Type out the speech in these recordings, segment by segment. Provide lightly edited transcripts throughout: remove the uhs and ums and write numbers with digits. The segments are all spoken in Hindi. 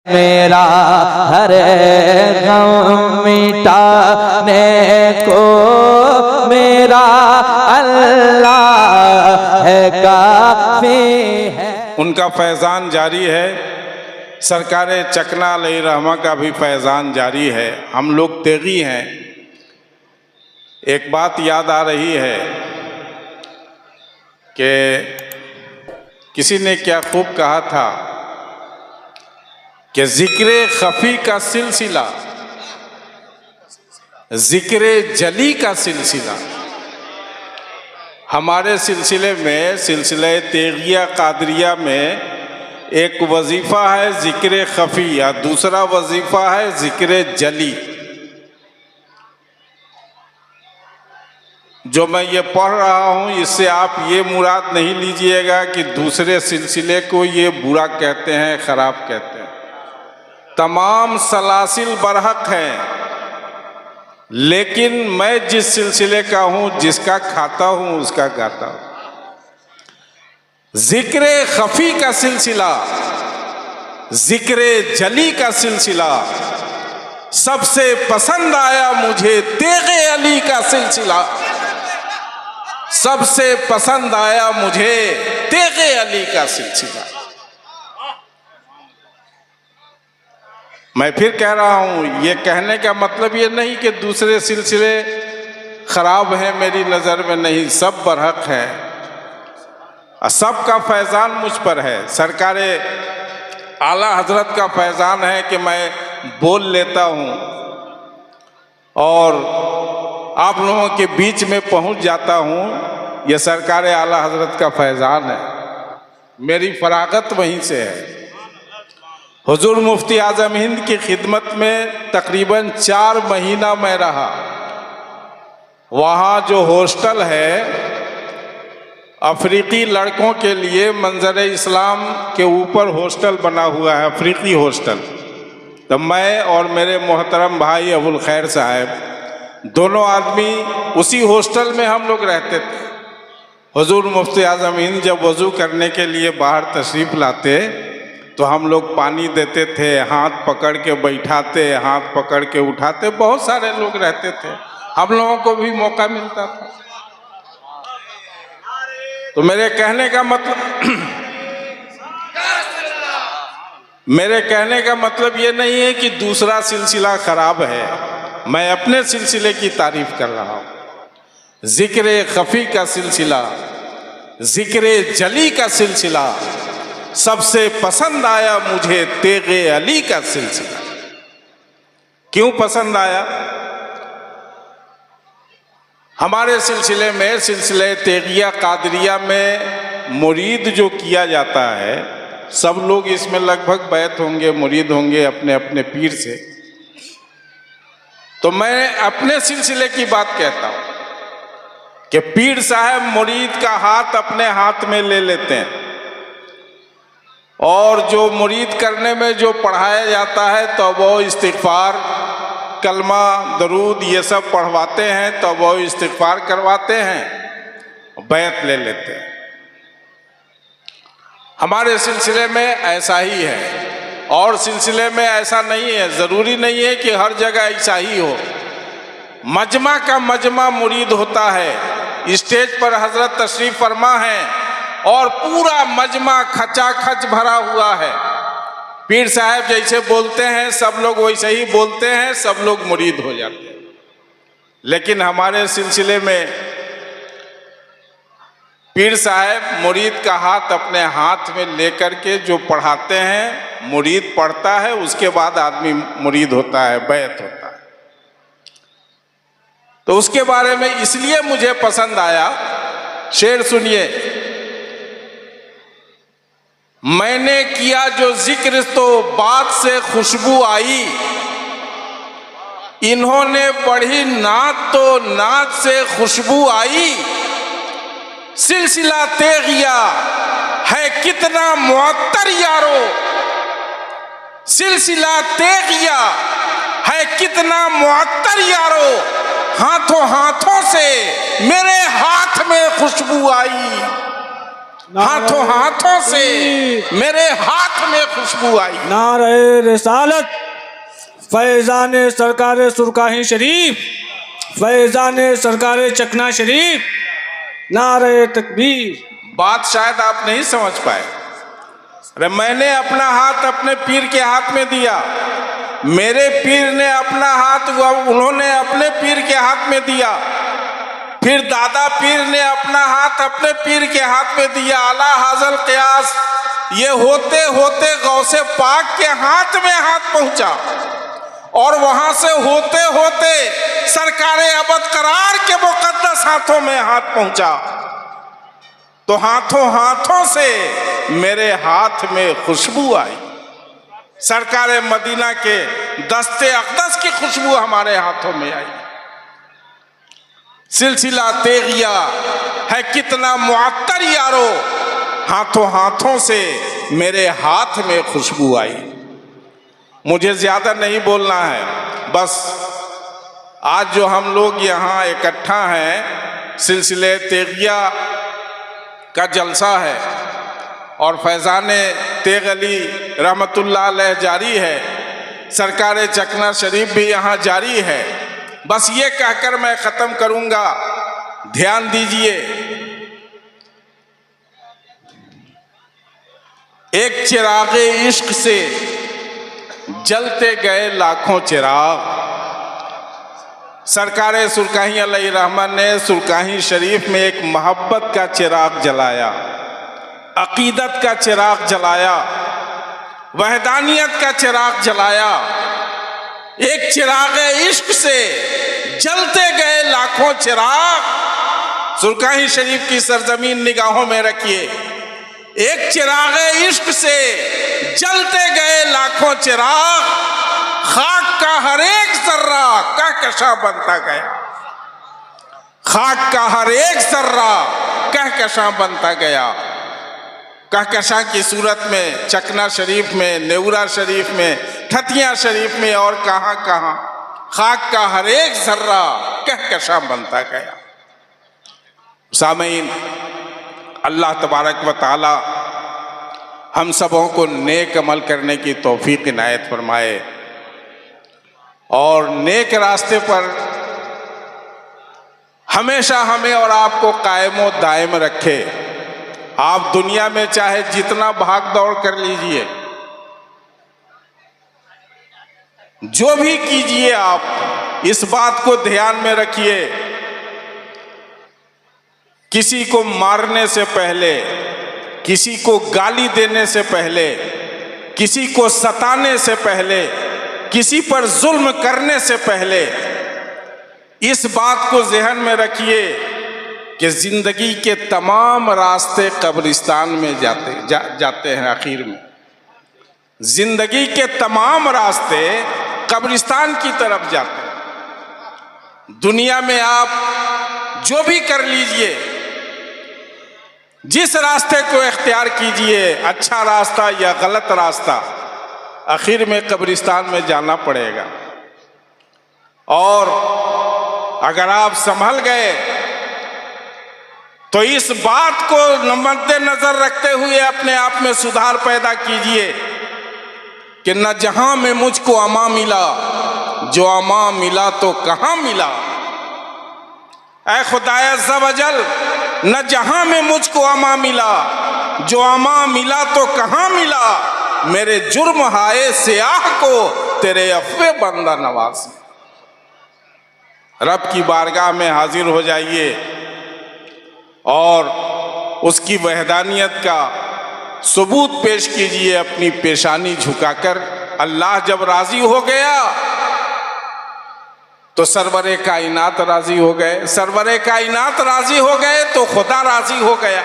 मेरा हर गम मिटाने को मेरा अल्लाह है काफी है। उनका फैज़ान जारी है। सरकार चकना अलैहिर्रहमा का भी फैज़ान जारी है। हम लोग तेगी हैं। एक बात याद आ रही है कि किसी ने क्या खूब कहा था कि ज़िक्र खफ़ी का सिलसिला ज़िक्र जली का सिलसिला। हमारे सिलसिले में, सिलसिले तेगिया कादरिया में एक वजीफ़ा है ज़िक्र खफ़ी या दूसरा वजीफ़ा है ज़िक्र जली। जो मैं ये पढ़ रहा हूँ इससे आप ये मुराद नहीं लीजिएगा कि दूसरे सिलसिले को ये बुरा कहते हैं, ख़राब कहते हैं। तमाम सलासिल बरहक हैं, लेकिन मैं जिस सिलसिले का हूँ, जिसका खाता हूँ, उसका गाता हूँ। ज़िक्र खफ़ी का सिलसिला, ज़िक्र जली का सिलसिला, सबसे पसंद आया मुझे तेग़े अली का सिलसिला। सबसे पसंद आया मुझे तेग़े अली का सिलसिला। मैं फिर कह रहा हूँ, ये कहने का मतलब ये नहीं कि दूसरे सिलसिले खराब हैं, मेरी नज़र में नहीं, सब बरहक हैं। सबका फैज़ान मुझ पर है। सरकार आला हज़रत का फैज़ान है कि मैं बोल लेता हूँ और आप लोगों के बीच में पहुँच जाता हूँ। ये सरकार आला हज़रत का फैज़ान है। मेरी फरागत वहीं से है। हुजूर मुफ्ती आज़म हिंद की खिदमत में तकरीबन 4 महीना मैं रहा। वहाँ जो हॉस्टल है अफ्रीकी लड़कों के लिए, मंजर इस्लाम के ऊपर हॉस्टल बना हुआ है, अफ्रीकी हॉस्टल। तो मैं और मेरे मोहतरम भाई अबुल खैर साहब दोनों आदमी उसी हॉस्टल में हम लोग रहते थे। हुजूर मुफ्ती आज़म हिंद जब वज़ू करने के लिए बाहर तशरीफ़ लाते तो हम लोग पानी देते थे, हाथ पकड़ के बैठाते, हाथ पकड़ के उठाते। बहुत सारे लोग रहते थे, हम लोगों को भी मौका मिलता था। तो मेरे कहने का मतलब ये नहीं है कि दूसरा सिलसिला खराब है। मैं अपने सिलसिले की तारीफ कर रहा हूँ। ज़िक्र खफ़ी का सिलसिला, ज़िक्र जली का सिलसिला, सबसे पसंद आया मुझे तेग़े अली का सिलसिला। क्यों पसंद आया? हमारे सिलसिले में, सिलसिले तेगिया कादरिया में मुरीद जो किया जाता है, सब लोग इसमें लगभग बैत होंगे, मुरीद होंगे अपने अपने पीर से। तो मैं अपने सिलसिले की बात कहता हूँ कि पीर साहब मुरीद का हाथ अपने हाथ में ले लेते हैं और जो मुरीद करने में जो पढ़ाया जाता है तो वो इस्तिग़फ़ार, कलमा, दरूद ये सब पढ़वाते हैं, तो वो इस्तिग़फ़ार करवाते हैं, बैत ले लेते हैं। हमारे सिलसिले में ऐसा ही है और सिलसिले में ऐसा नहीं है। ज़रूरी नहीं है कि हर जगह ऐसा ही हो। मजमा का मजमा मुरीद होता है। स्टेज पर हज़रत तशरीफ़ फरमा है और पूरा मजमा खचाखच भरा हुआ है। पीर साहब जैसे बोलते हैं सब लोग वैसे ही बोलते हैं, सब लोग मुरीद हो जाते हैं। लेकिन हमारे सिलसिले में पीर साहब मुरीद का हाथ अपने हाथ में लेकर के जो पढ़ाते हैं, मुरीद पढ़ता है, उसके बाद आदमी मुरीद होता है, बैत होता है। तो उसके बारे में इसलिए मुझे पसंद आया। शेर सुनिए। मैंने किया जो जिक्र तो बात से खुशबू आई, इन्होंने पढ़ी नात तो नात से खुशबू आई। सिलसिला तेगिया है कितना मुअत्तर यारो, सिलसिला तेगिया है कितना मुअत्तर यारो, हाथों हाथों से मेरे हाथ में खुशबू आई। हाथों हाथों से मेरे हाथ में खुशबू आई। नारे रिसालत, फैजान सरकार सुरकाही शरीफ, फैजान सरकार चकना शरीफ, नारे तकबीर। बात शायद आप नहीं समझ पाए। अरे मैंने अपना हाथ अपने पीर के हाथ में दिया, मेरे पीर ने अपना हाथ उन्होंने अपने पीर के हाथ में दिया, फिर दादा पीर ने अपना हाथ अपने पीर के हाथ में दिया। अला हाजल क़यास, ये होते होते गौसे पाक के हाथ में हाथ पहुंचा और वहां से होते होते सरकारे अबद करार के मुकद्दस हाथों में हाथ पहुंचा। तो हाथों हाथों से मेरे हाथ में खुशबू आई। सरकारे मदीना के दस्ते अक़दस की खुशबू हमारे हाथों में आई। सिलसिला तेगिया है कितना मुअत्तर यारो, हाथों हाथों से मेरे हाथ में खुशबू आई। मुझे ज्यादा नहीं बोलना है, बस आज जो हम लोग यहाँ इकट्ठा हैं, सिलसिले तेगिया का जलसा है और फैज़ान तेग अली रहमतुल्लाह अलैह जारी है, सरकार चकना शरीफ भी यहाँ जारी है। बस ये कहकर मैं ख़त्म करूँगा, ध्यान दीजिए। एक चिराग इश्क से जलते गए लाखों चिराग। सरकार सुरकाही अलैहि रहमत ने सुरकाही शरीफ में एक मोहब्बत का चिराग जलाया, अकीदत का चिराग जलाया, वहदानियत का चिराग जलाया। एक चिराग इश्क से जलते गए लाखों चिराग। सुरकाही शरीफ की सरजमीन निगाहों में रखिए। एक चिराग इश्क से जलते गए लाखों चिराग, खाक का हर एक जर्रा कहकशा बनता गया। खाक का हर एक जर्रा कहकशा बनता गया। कहकशा की सूरत में चकना शरीफ में, नेउरा शरीफ में, ठतिया शरीफ में और कहाँ कहाँ खाक का हर एक जर्रा कहकशा बनता गया। सामीन, अल्लाह तबारक व तआला हम सबों को नेक अमल करने की तौफीक इनायत फरमाए और नेक रास्ते पर हमेशा हमें और आपको कायम व दायम रखे। आप दुनिया में चाहे जितना भाग दौड़ कर लीजिए, जो भी कीजिए, आप इस बात को ध्यान में रखिए, किसी को मारने से पहले, किसी को गाली देने से पहले, किसी को सताने से पहले, किसी पर जुल्म करने से पहले इस बात को ज़हन में रखिए कि जिंदगी के तमाम रास्ते कब्रिस्तान में जाते हैं। आखिर में जिंदगी के तमाम रास्ते कब्रिस्तान की तरफ जाते हैं। दुनिया में आप जो भी कर लीजिए, जिस रास्ते को इख्तियार कीजिए, अच्छा रास्ता या गलत रास्ता, आखिर में कब्रिस्तान में जाना पड़ेगा। और अगर आप संभल गए तो इस बात को मद्देनजर रखते हुए अपने आप में सुधार पैदा कीजिए कि न जहां में मुझको अमा मिला, जो अमा मिला तो कहां मिला। ऐ खुदाए अज़्ज़ा वजल, न जहां में मुझको अमा मिला, जो अमा मिला तो कहां मिला। मेरे जुर्म हाय सियाह को तेरे अफ़्वे बंदा नवाज़। रब की बारगाह में हाजिर हो जाइए और उसकी वहदानियत का सबूत पेश कीजिए अपनी पेशानी झुकाकर। अल्लाह जब राजी हो गया तो सरवरे कायनात राजी हो गए, सरवरे कायनात राजी हो गए तो खुदा राजी हो गया,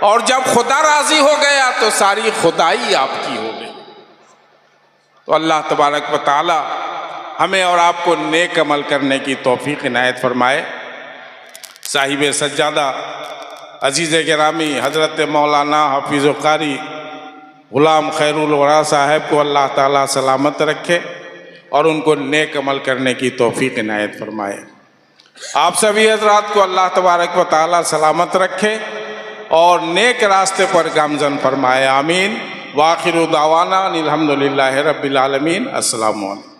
और जब खुदा राजी हो गया तो सारी खुदाई आपकी हो गई। तो अल्लाह तबारक व तआला हमें और आपको नेक अमल करने की तौफीक इनायत फरमाए। साहिब सज्जादा अजीज़ गिरामी हज़रत मौलाना हफीज़ कारी ग़ुलाम खैरुल वरा साहब को अल्लाह ताला सलामत रखे और उनको नेक अमल करने की तौफीक इनायत फरमाए। आप सभी हज़रात को अल्लाह तबारक व तआला सलामत रखे और नेक रास्ते पर गामजन फरमाए। आमीन। वाखिर दावाना अनिल हम्दुलिल्लाहि रब्बिल आलमीन। अस्सलामु अलैकुम।